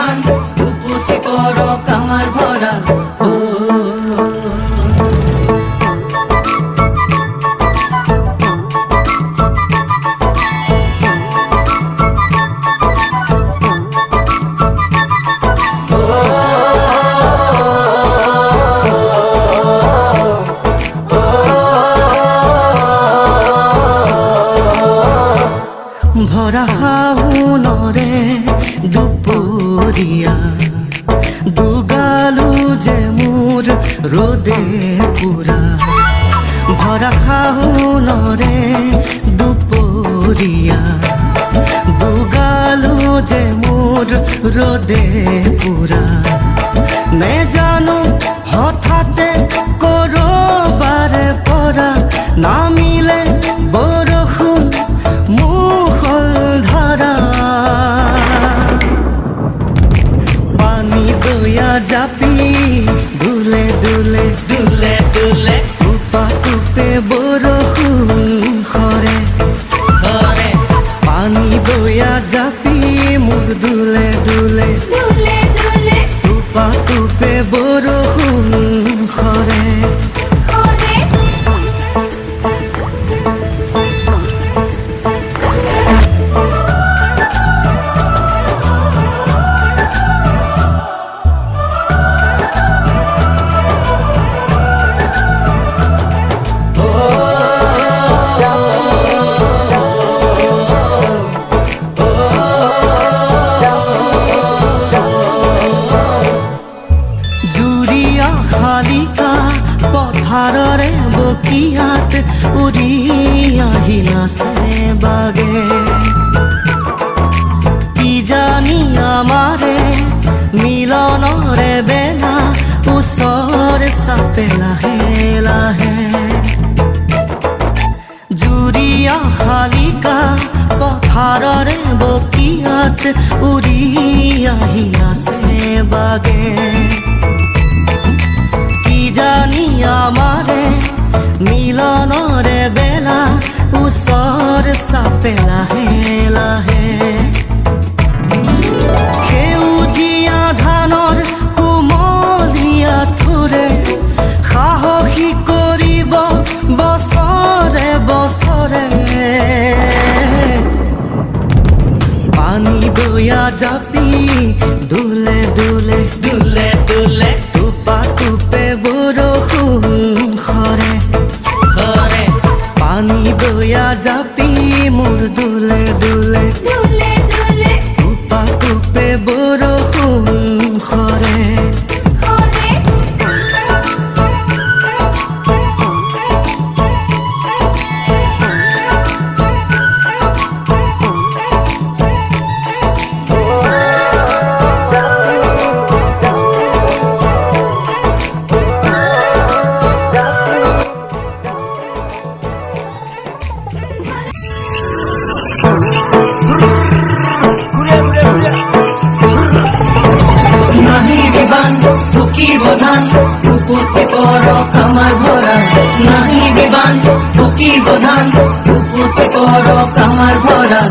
বিমান উপচি পৰক আমাৰ ভঁৰাল ভৰা শাওনৰে দুপৰীয়া দুগালো যে মোৰ ৰ'দে পুৰা ভৰা শাওনৰে দুপৰীয়া দুগালো যে মোৰ ৰ'দে পুৰা নেজানো হঠাতে ক'ৰবাৰে পৰা নামিলে বৰষুণ জাপি দুলে দুলে দুলে দুলে টুপা টুপে বৰষুণ সৰে সৰে পানী দয়া জাপি মোৰ দুলে দুলে দুলে দুলে টুপা টুপে বৰষুণ সৰে শালিকা পথাৰৰে বকিয়াত উৰি আহি নাচে বাগে কি জানি আমাৰে মিলনৰে বেলা ওচৰ চাপে লাহে লাহে জুৰিয়া শালিকা পথাৰৰে বকিয়াত উৰি আহি নাচে বাগে জানি আমাৰে মিলনৰে বেলা ওচৰ চাপে লাহে লাহে সেউজীয়া ধানৰ কোমলীয়া থোৰে সাহসী কৰিব বছৰে বছৰে পানী দয়া জাপি দুলে দুলে দুলে দুলে টুপা টুপে বৰষুণ সৰে সৰে পানী দয়া জাপি মোৰ দুলে দুলে দুলে দুলে টুপা টুপে বৰষুণ সৰে উপচি পৰক আমাৰ ভঁৰাল নাহি বিমান বুকি বধান উপচি পৰক আমাৰ ভঁৰাল